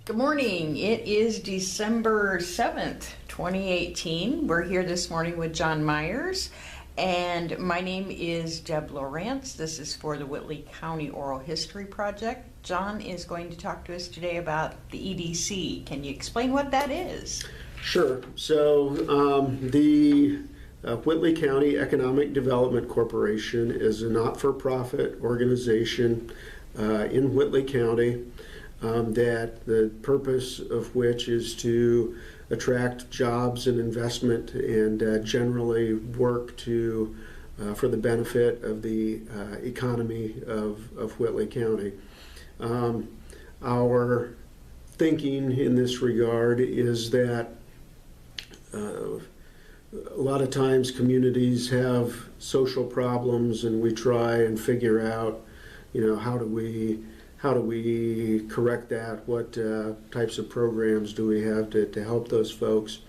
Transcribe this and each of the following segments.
Good morning. It is December 7th, 2018. We're here this morning with Jon Myers, and my name is Deb Lowrance. This is for the Whitley County Oral History Project. Jon is going to talk to us today about the EDC. Can you explain what that is? Sure. So the Whitley County Economic Development Corporation is a not-for-profit organization in Whitley County that the purpose of which is to attract jobs and investment and generally work to for the benefit of the economy of Whitley County. Our thinking in this regard is that a lot of times communities have social problems, and we try and figure out, how do we correct that? What types of programs do we have to help those folks?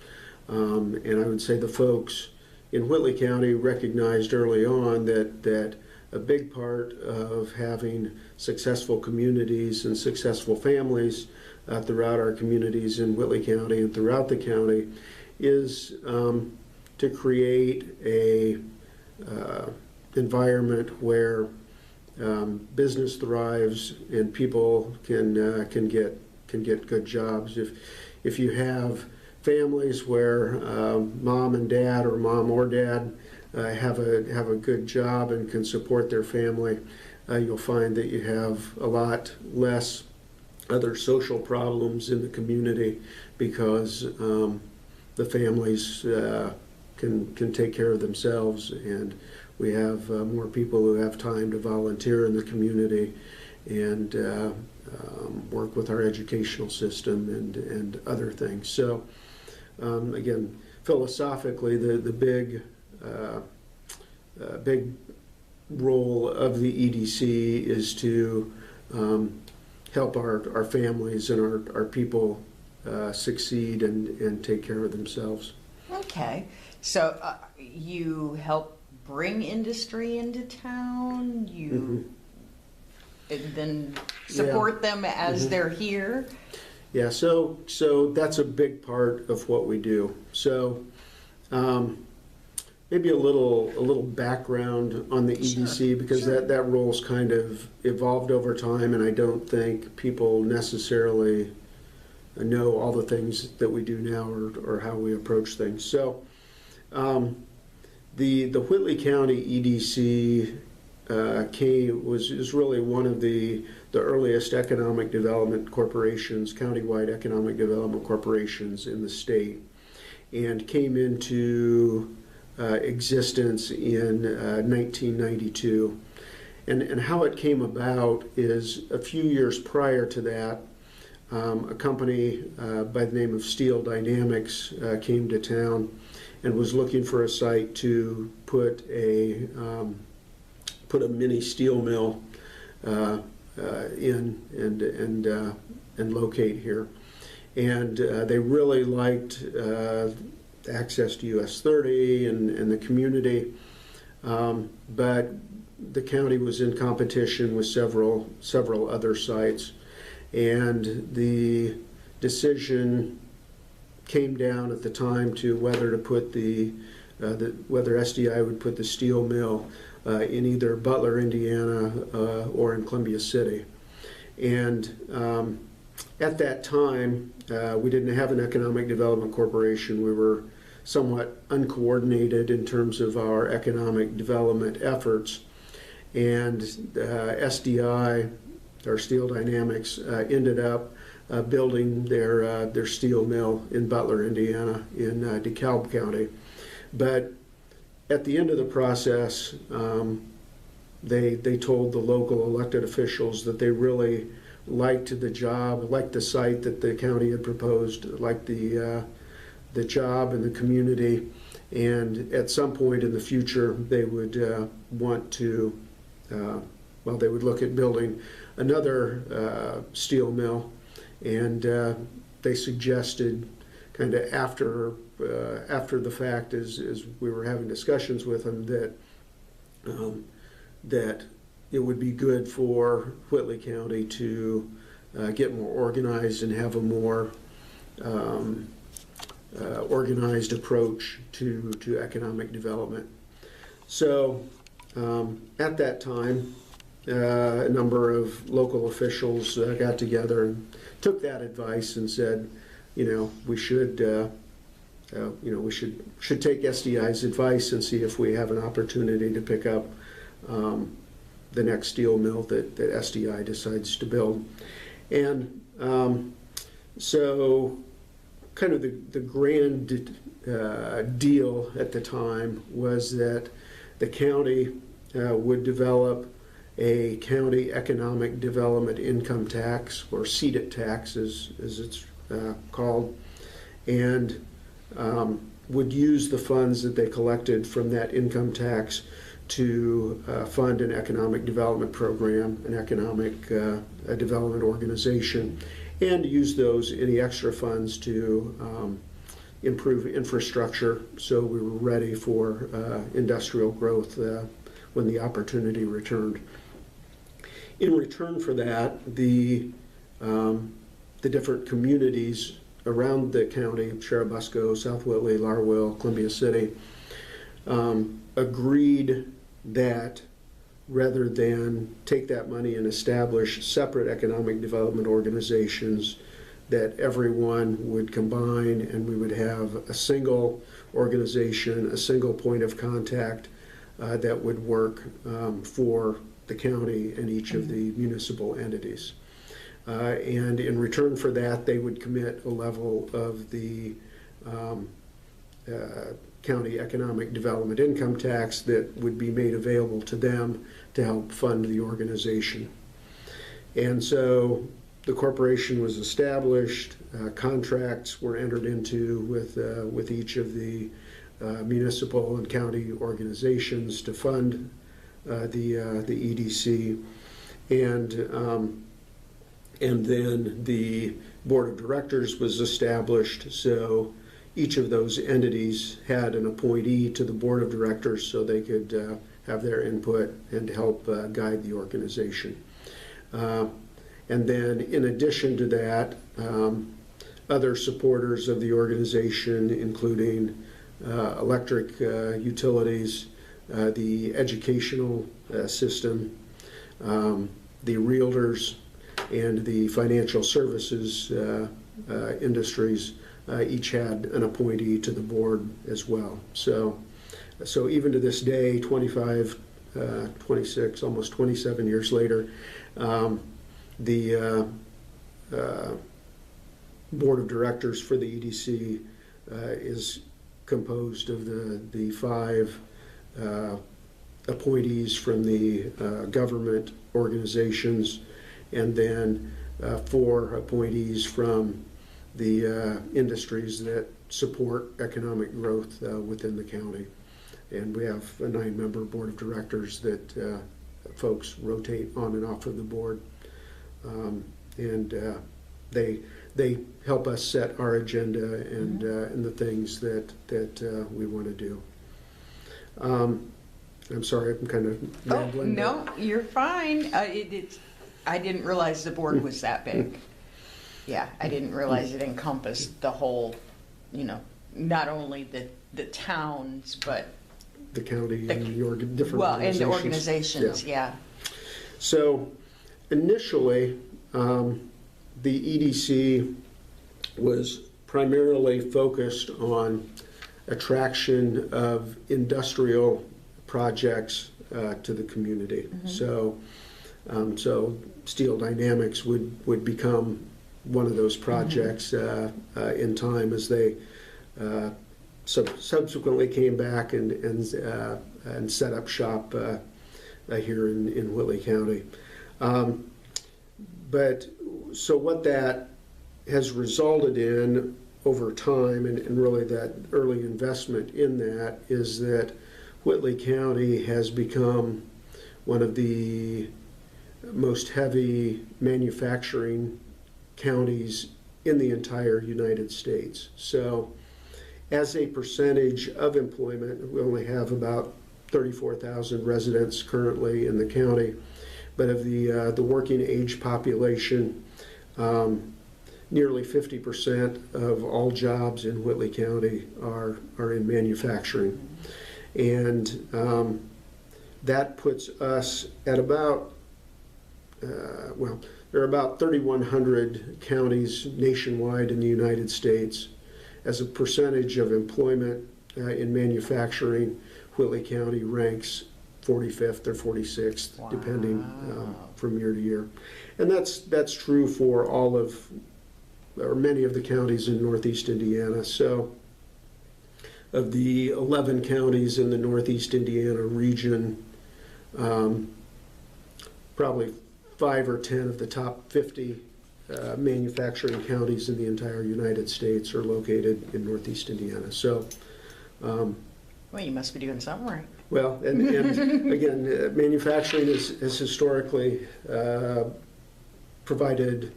And I would say the folks in Whitley County recognized early on that a big part of having successful communities and successful families throughout our communities in Whitley County and throughout the county is to create a environment where business thrives and people can get good jobs. If you have families where mom and dad or mom or dad have a good job and can support their family, you'll find that you have a lot less other social problems in the community because the families can take care of themselves, and we have more people who have time to volunteer in the community and work with our educational system and other things. So again, philosophically, the big role of the EDC is to help our families and our people succeed and take care of themselves. Okay. So you help bring industry into town, you then support them as they're here? Yeah, so that's a big part of what we do. So maybe a little background on the EDC, because that role's kind of evolved over time, and I don't think people necessarily know all the things that we do now or how we approach things. So the Whitley County EDC is really one of the earliest economic development corporations, countywide economic development corporations in the state, and came into existence in 1992. And how it came about is a few years prior to that, a company by the name of Steel Dynamics came to town and was looking for a site to put a mini steel mill in and locate here. And they really liked access to US 30 and the community, but the county was in competition with several other sites, and the decision came down at the time to whether to put whether SDI would put the steel mill in either Butler, Indiana, or in Columbia City. And at that time, we didn't have an economic development corporation. We were somewhat uncoordinated in terms of our economic development efforts. And SDI, or Steel Dynamics, ended up building their steel mill in Butler, Indiana, in DeKalb County. But at the end of the process, they told the local elected officials that they really liked the job, liked the site that the county had proposed, liked the job and the community, and at some point in the future they would want to, they would look at building another steel mill, and they suggested, kind of after the fact, as we were having discussions with them, that it would be good for Whitley County to get more organized and have a more organized approach to economic development. So at that time, a number of local officials got together and took that advice and said, we should take SDI's advice and see if we have an opportunity to pick up the next steel mill that SDI decides to build. And so kind of the grand deal at the time was that the county would develop a county economic development income tax, or CEDIT tax as it's called, and would use the funds that they collected from that income tax to fund an economic development program, an economic development organization, and use any extra funds to improve infrastructure so we were ready for industrial growth when the opportunity returned. In return for that, the different communities around the county, Churubusco, South Whitley, Larville, Columbia City, agreed that rather than take that money and establish separate economic development organizations, that everyone would combine and we would have a single organization, a single point of contact that would work for the county and each of the municipal entities. And in return for that, they would commit a level of the county economic development income tax that would be made available to them to help fund the organization. And so the corporation was established, contracts were entered into with each of the municipal and county organizations to fund the EDC, and then the board of directors was established. So each of those entities had an appointee to the board of directors so they could have their input and help guide the organization. And then in addition to that, other supporters of the organization, including electric utilities, the educational system, the realtors, and the financial services industries, each had an appointee to the board as well. So even to this day, 25, 26, almost 27 years later, the board of directors for the EDC is composed of the 5 appointees from the government organizations, and then 4 appointees from the industries that support economic growth within the county. And we have a 9-member board of directors that folks rotate on and off of the board. And they help us set our agenda and the things that we want to do. I'm sorry, I'm kind of rambling. Oh, no, you're fine. I didn't realize the board was that big. Yeah, I didn't realize it encompassed the whole, not only the towns, but the county and your different organizations. And the organizations, yeah. So initially, the EDC was primarily focused on attraction of industrial projects to the community. Mm-hmm. So Steel Dynamics would become one of those projects in time as they subsequently came back and set up shop here in Whitley County. But so what that has resulted in over time, and really that early investment in that, is that Whitley County has become one of the most heavy manufacturing counties in the entire United States. So as a percentage of employment, we only have about 34,000 residents currently in the county, but of the working age population, Nearly 50% of all jobs in Whitley County are in manufacturing. And that puts us at about, there are about 3,100 counties nationwide in the United States. As a percentage of employment in manufacturing, Whitley County ranks 45th or 46th, Wow. depending from year to year. And that's true for all of, or many of the counties in Northeast Indiana. So of the 11 counties in the Northeast Indiana region, probably 5 or 10 of the top 50 manufacturing counties in the entire United States are located in Northeast Indiana. So, Well, you must be doing something right. well, and again, manufacturing has historically provided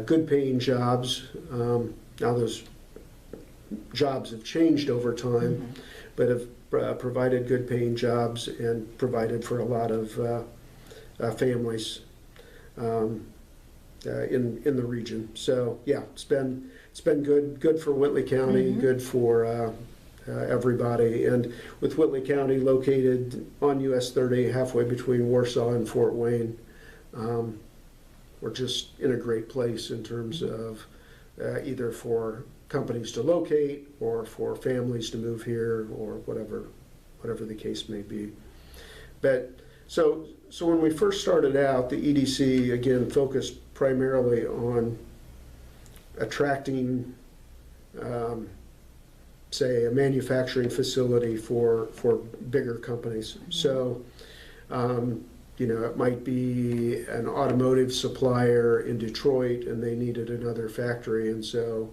good paying jobs. Now those jobs have changed over time, but have provided good paying jobs and provided for a lot of families in the region. So yeah, it's been good for Whitley County, good for everybody. And with Whitley County located on US 30, halfway between Warsaw and Fort Wayne, we're just in a great place in terms of either for companies to locate or for families to move here or whatever the case may be. But so when we first started out, the EDC again focused primarily on attracting, say, a manufacturing facility for bigger companies. So, it might be an automotive supplier in Detroit and they needed another factory, and so,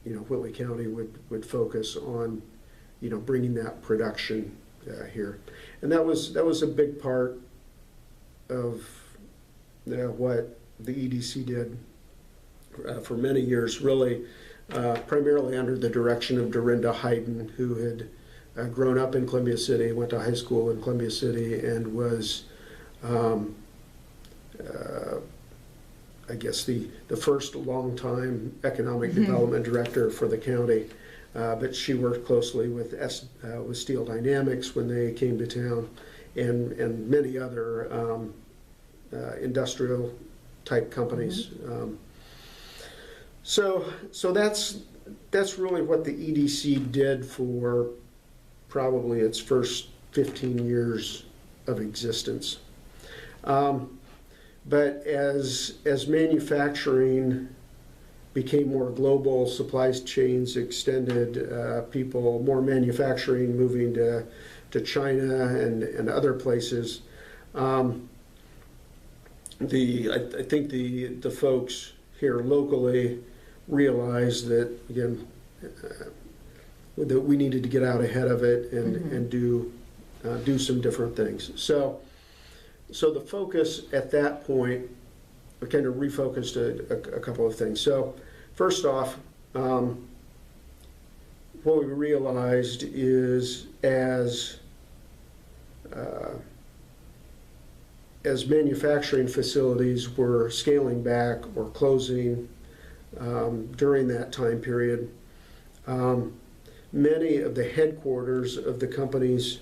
Whitley County would focus on, bringing that production here. And that was a big part of what the EDC did for many years, really, primarily under the direction of Dorinda Hayden, who had grown up in Columbia City, went to high school in Columbia City, and was, I guess, the first longtime economic development director for the county. But she worked closely with Steel Dynamics when they came to town, and many other industrial type companies. So that's really what the EDC did for probably its first 15 years of existence. But as manufacturing became more global, supply chains extended, more manufacturing moving to China and other places. I think the folks here locally realized that, again, that we needed to get out ahead of it and do some different things. So the focus at that point, we kind of refocused a couple of things. So first off, what we realized is as manufacturing facilities were scaling back or closing during that time period, many of the headquarters of the companies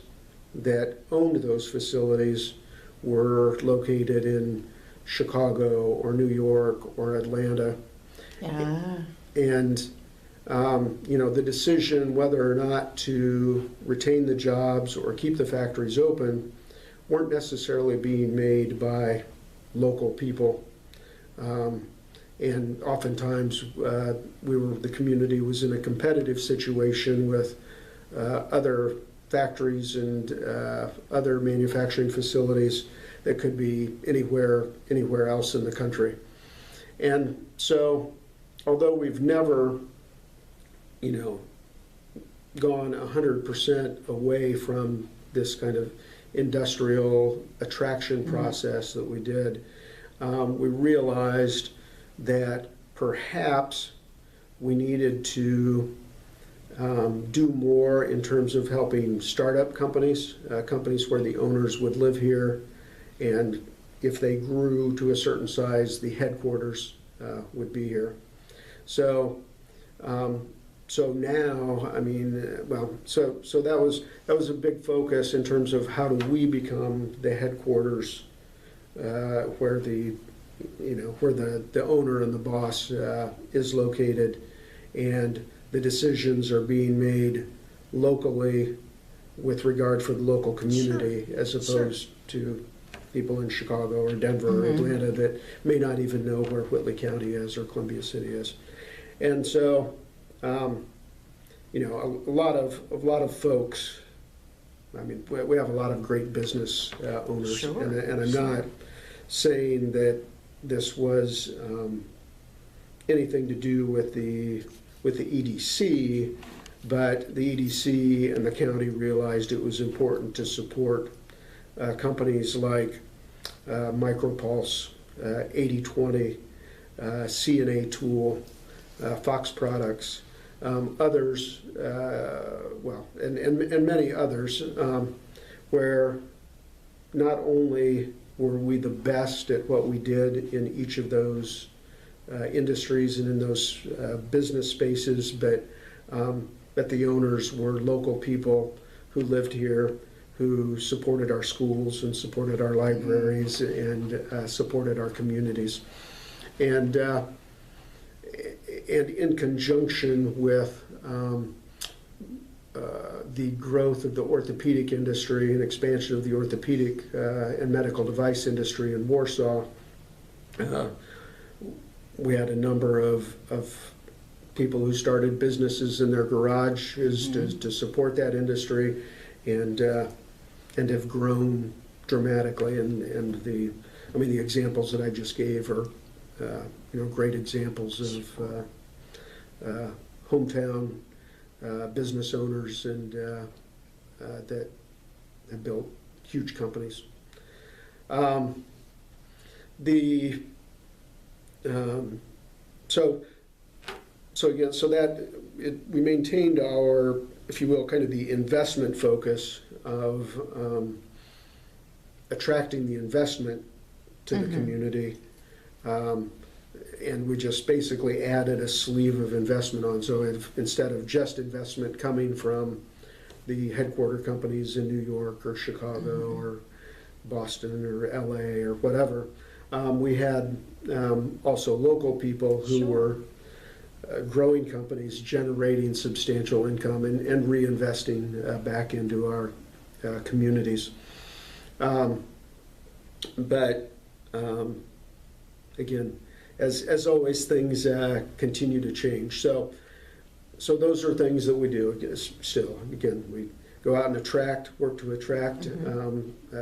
that owned those facilities were located in Chicago or New York or Atlanta. Yeah. And the decision whether or not to retain the jobs or keep the factories open weren't necessarily being made by local people. And oftentimes the community was in a competitive situation with other factories and other manufacturing facilities that could be anywhere else in the country. And so, although we've never, gone 100% away from this kind of industrial attraction process that we did, we realized that perhaps we needed to do more in terms of helping startup companies, companies where the owners would live here and if they grew to a certain size, the headquarters would be here. So, so now, I mean, well, so that was a big focus in terms of how do we become the headquarters, where the owner and the boss is located, and the decisions are being made locally with regard for the local community, Sure. as opposed to people in Chicago or Denver or Atlanta that may not even know where Whitley County is or Columbia City is. And so, you know, a lot of folks. I mean, we have a lot of great business owners, Sure. and I'm not saying that this was anything to do with the EDC, but the EDC and the county realized it was important to support companies like Micropulse, 80/20, C&A Tool, Fox Products, others, well, and many others, where not only were we the best at what we did in each of those industries and in those business spaces, but the owners were local people who lived here, who supported our schools and supported our libraries and supported our communities. And in conjunction with the growth of the orthopedic industry and expansion of the orthopedic and medical device industry in Warsaw, we had a number of people who started businesses in their garages to support that industry, and have grown dramatically. And the examples that I just gave are great examples of hometown business owners and that have built huge companies. We maintained our, if you will, kind of the investment focus of attracting the investment to the community, and we just basically added a sleeve of investment on. So instead of just investment coming from the headquarter companies in New York or Chicago or Boston or LA or whatever, we had also local people who were growing companies, generating substantial income and reinvesting back into our communities. But again, as always, things continue to change. So those are things that we do. Still, again, we go out and work to attract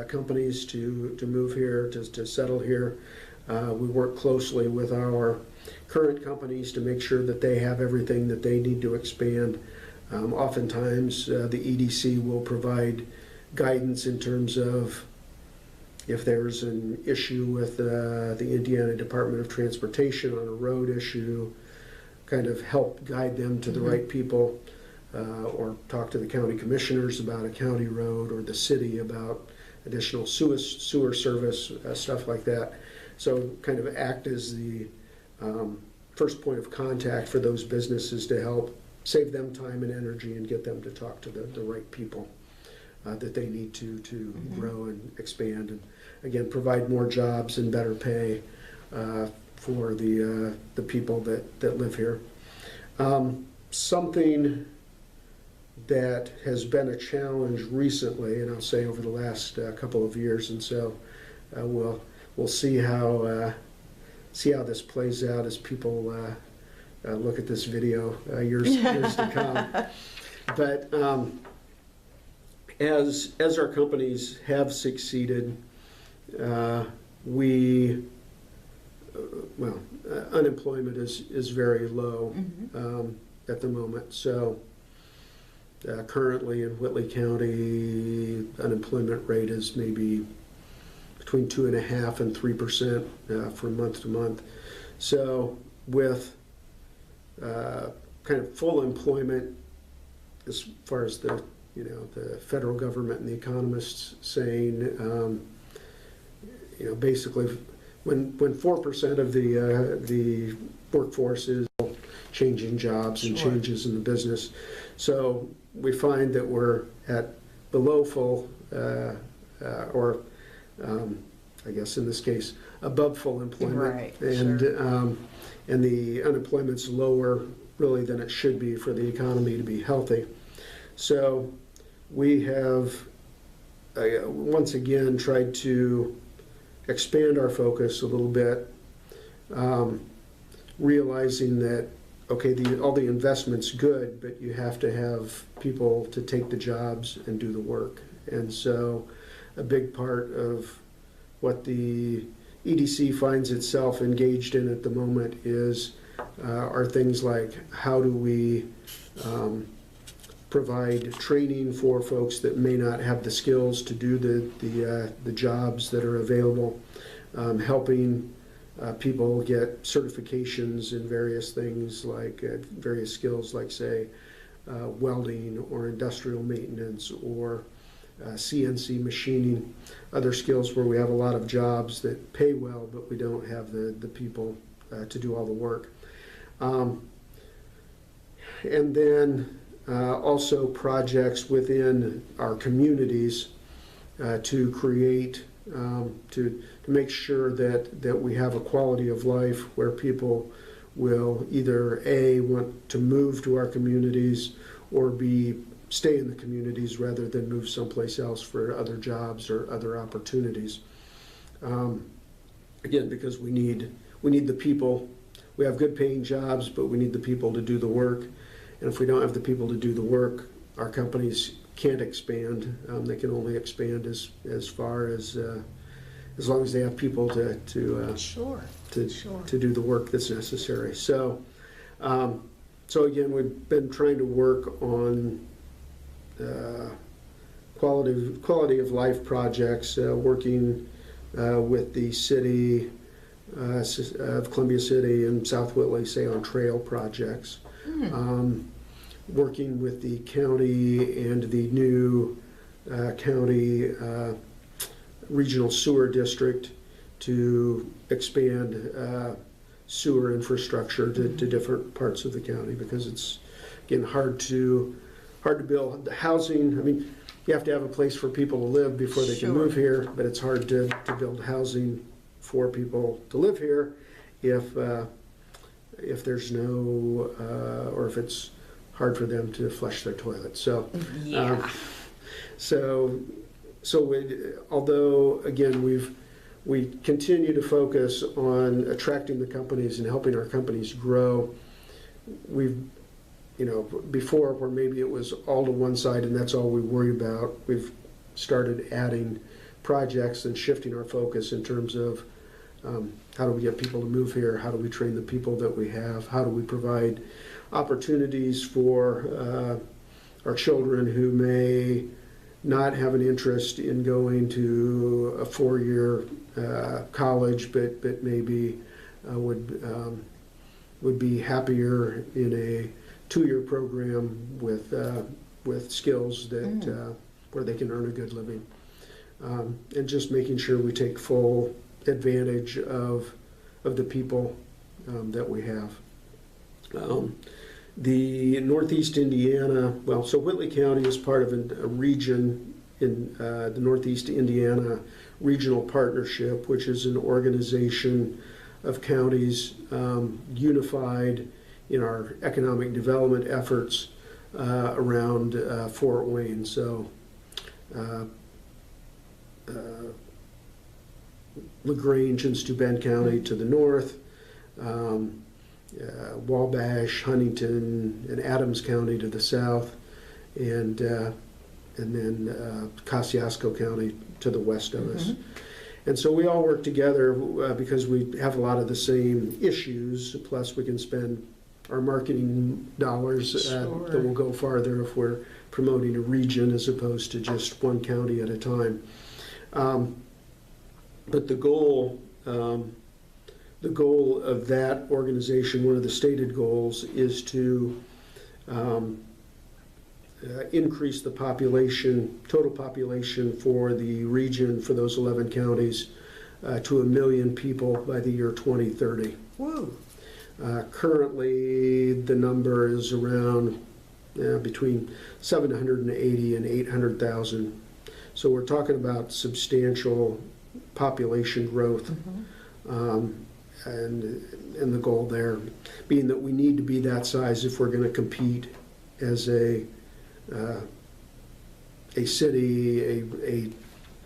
companies to move here, to settle here. We work closely with our current companies to make sure that they have everything that they need to expand. Oftentimes, the EDC will provide guidance in terms of if there's an issue with the Indiana Department of Transportation on a road issue, kind of help guide them to the right people, or talk to the county commissioners about a county road, or the city about additional sewer service, stuff like that. So kind of act as the first point of contact for those businesses to help save them time and energy and get them to talk to the right people that they need to grow and expand, and again provide more jobs and better pay for the people that live here. Something that has been a challenge recently, and I'll say over the last couple of years, and so we'll see how this plays out as people look at this video years to come. But as our companies have succeeded, unemployment is very low at the moment. So currently in Whitley County, unemployment rate is maybe between 2.5% and 3% from month to month. So with kind of full employment, as far as the federal government and the economists saying basically when 4% of the workforce is changing jobs and Sure. changes in the business. So we find that we're at below full, or I guess in this case, above full employment. Right, And, sure. and the unemployment's lower really than it should be for the economy to be healthy. So we have, once again, tried to expand our focus a little bit, realizing that, okay, all the investment's good, but you have to have people to take the jobs and do the work. And so a big part of what the EDC finds itself engaged in at the moment are things like, how do we provide training for folks that may not have the skills to do the jobs that are available, helping people get certifications in various things, like various skills like, say, welding or industrial maintenance or CNC machining, other skills where we have a lot of jobs that pay well, but we don't have the people to do all the work. And then also projects within our communities to create, to make sure that we have a quality of life where people will either A, want to move to our communities, or B, stay in the communities rather than move someplace else for other jobs or other opportunities. Again, because we need the people. We have good paying jobs, but we need the people to do the work. And if we don't have the people to do the work, our companies can't expand. They can only expand as far as long as they have people to Sure. do the work that's necessary. So again, we've been trying to work on quality of life projects, working with the city of Columbia City and South Whitley, say, on trail projects. Working with the county and the new county regional sewer district to expand sewer infrastructure to different parts of the county, because it's, again, hard to build housing. I mean, you have to have a place for people to live before they can move here, but it's hard to build housing for people to live here if there's no, or if it's hard for them to flush their toilets. So, Yeah. Although, again, we continue to focus on attracting the companies and helping our companies grow, we've, before, where maybe it was all to one side and that's all we worry about, we've started adding projects and shifting our focus in terms of how do we get people to move here, how do we train the people that we have, how do we provide opportunities for our children who may not have an interest in going to a 4-year college, but maybe would be happier in a 2-year program with skills that where they can earn a good living, and just making sure we take full advantage of the people that we have. The Northeast Indiana, so Whitley County is part of a region in the Northeast Indiana Regional Partnership, which is an organization of counties unified in our economic development efforts around Fort Wayne. So LaGrange and Steuben County to the north, Wabash, Huntington, and Adams County to the south, and then Kosciuszko County to the west of us. And so we all work together because we have a lot of the same issues, plus we can spend our marketing dollars that will go farther if we're promoting a region as opposed to just one county at a time. But the goal of that organization, one of the stated goals, is to increase the total population for the region, for those 11 counties, to 1 million people by the year 2030. Woo. Currently, the number is around between 780 and 800,000. So we're talking about substantial population growth, and the goal there being that we need to be that size if we're going to compete as a city, a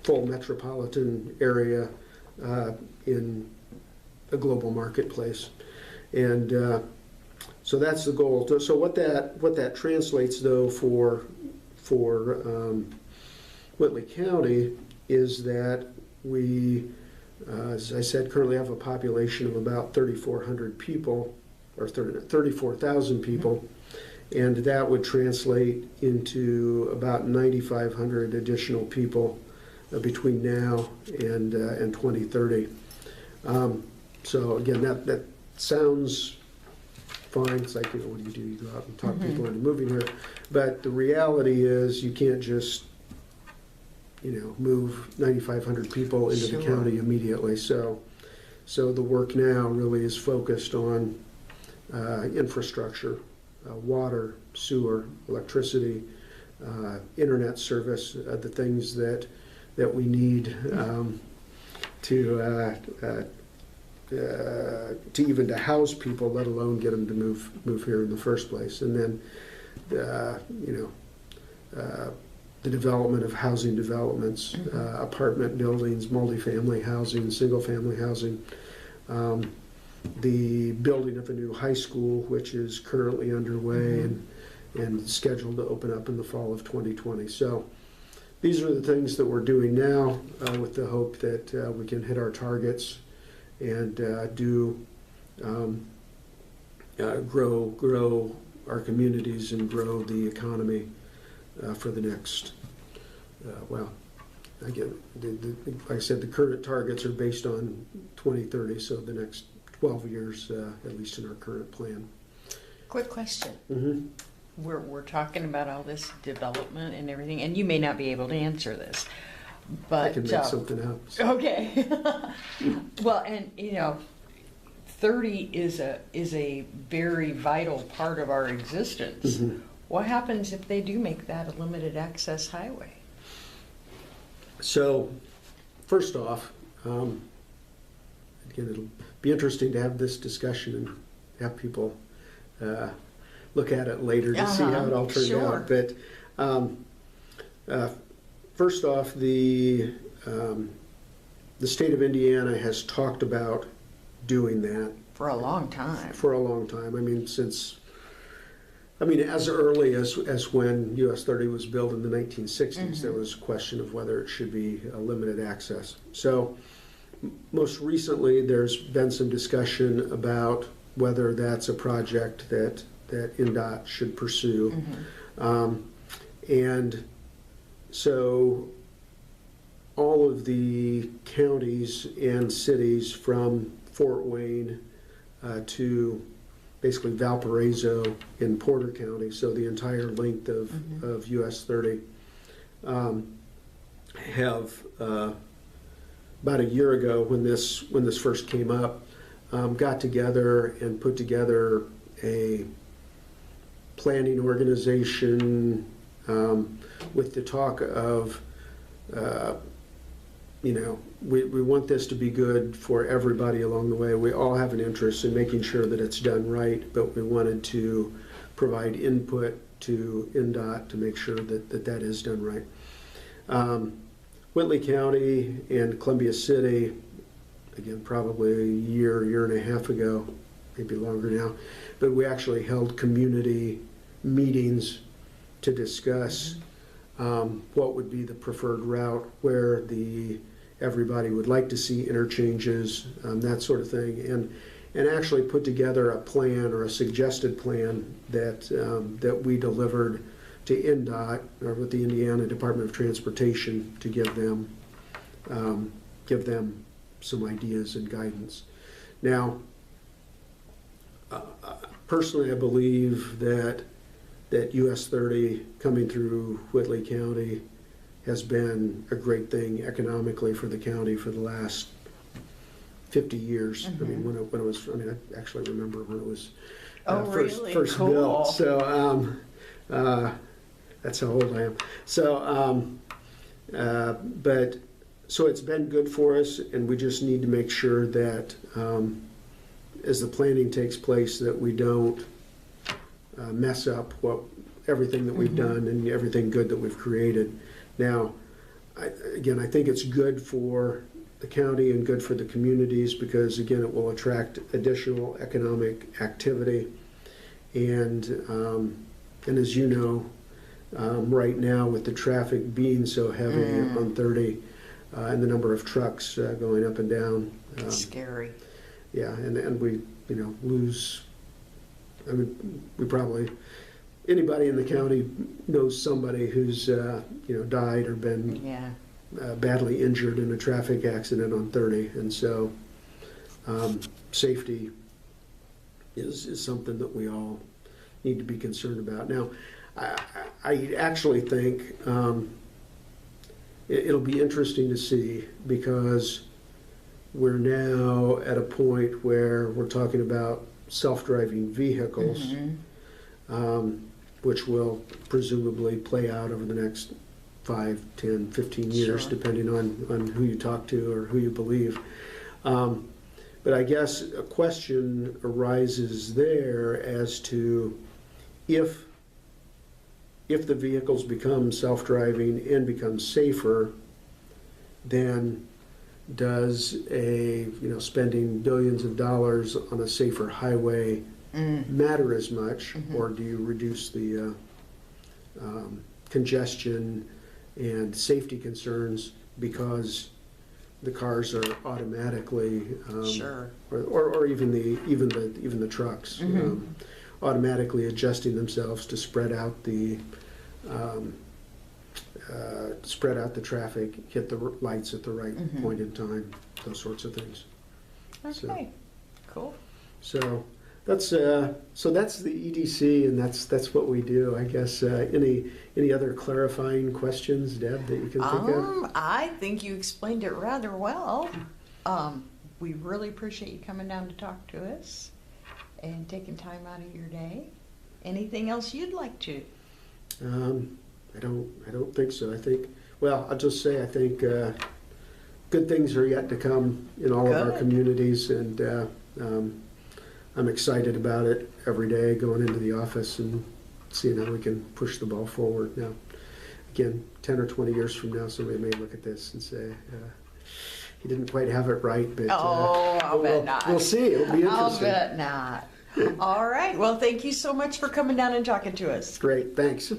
full metropolitan area in a global marketplace. And so that's the goal. So what that translates though for Whitley County is that we, as I said, currently have a population of about 3,400 people, or 34,000 people, and that would translate into about 9,500 additional people between now and 2030. So again, that sounds fine. It's like, what do? You go out and talk people into moving here. But the reality is you can't just, move 9,500 people into the county immediately. So the work now really is focused on infrastructure, water, sewer, electricity, internet service, the things that we need to even to house people, let alone get them to move here in the first place. And then, the development of housing developments, apartment buildings, multifamily housing, single-family housing, the building of a new high school, which is currently underway and scheduled to open up in the fall of 2020. So these are the things that we're doing now with the hope that we can hit our targets and grow our communities and grow the economy for the next, again, like I said, the current targets are based on 2030, so the next 12 years, at least in our current plan. Quick question. We're talking about all this development and everything, and you may not be able to answer this, but I can make something up. Okay. Well, and 30 is a very vital part of our existence. What happens if they do make that a limited access highway? So, first off, again, it'll be interesting to have this discussion and have people look at it later to see how it all turned out. But first off, the state of Indiana has talked about doing that For a long time. For a long time. As early as when US 30 was built in the 1960s, there was a question of whether it should be a limited access. So most recently, there's been some discussion about whether that's a project that INDOT should pursue. And so all of the counties and cities from Fort Wayne to basically Valparaiso in Porter County, so the entire length of US 30, have about a year ago when this first came up, got together and put together a planning organization with the talk of we want this to be good for everybody along the way. We all have an interest in making sure that it's done right, but we wanted to provide input to INDOT to make sure that is done right. Whitley County and Columbia City, again, probably a year and a half ago, maybe longer now, but we actually held community meetings to discuss what would be the preferred route, where everybody would like to see interchanges, that sort of thing, and actually put together a plan or a suggested plan that we delivered to INDOT, or with the Indiana Department of Transportation, to give them some ideas and guidance. Now, personally, I believe that US 30 coming through Whitley County has been a great thing economically for the county for the last 50 years. I mean, when it was, I mean, I actually remember when it was really? first Cool. built. So that's how old I am. So, but so it's been good for us, and we just need to make sure that as the planning takes place, that we don't mess up everything that we've done and everything good that we've created. Now, I think it's good for the county and good for the communities because, again, it will attract additional economic activity. And as you know, right now with the traffic being so heavy on 30 and the number of trucks going up and down. Scary. Yeah, and we, lose, I mean, we probably, anybody in the county knows somebody who's, died or been badly injured in a traffic accident on 30. And so safety is something that we all need to be concerned about. Now, I actually think it'll be interesting to see because we're now at a point where we're talking about self-driving vehicles, which will presumably play out over the next 5, 10, 15 years, Sure. depending on who you talk to or who you believe. But I guess a question arises there as to if the vehicles become self-driving and become safer, then does spending billions of dollars on a safer highway matter as much, or do you reduce the congestion and safety concerns because the cars are automatically, or even the trucks, automatically adjusting themselves to spread out the traffic, hit the lights at the right point in time, those sorts of things. Okay, cool. So that's the EDC, and that's what we do. I guess any other clarifying questions, Deb, that you can think of? I think you explained it rather well. We really appreciate you coming down to talk to us and taking time out of your day. Anything else you'd like to? I don't think so. I think, well, I'll just say I think good things are yet to come in all of our communities, and I'm excited about it every day, going into the office and seeing how we can push the ball forward. Now, again, 10 or 20 years from now, somebody may look at this and say, he didn't quite have it right, but I'll bet not. We'll see. It'll be interesting. I'll bet not. All right. Well, thank you so much for coming down and talking to us. Great. Thanks.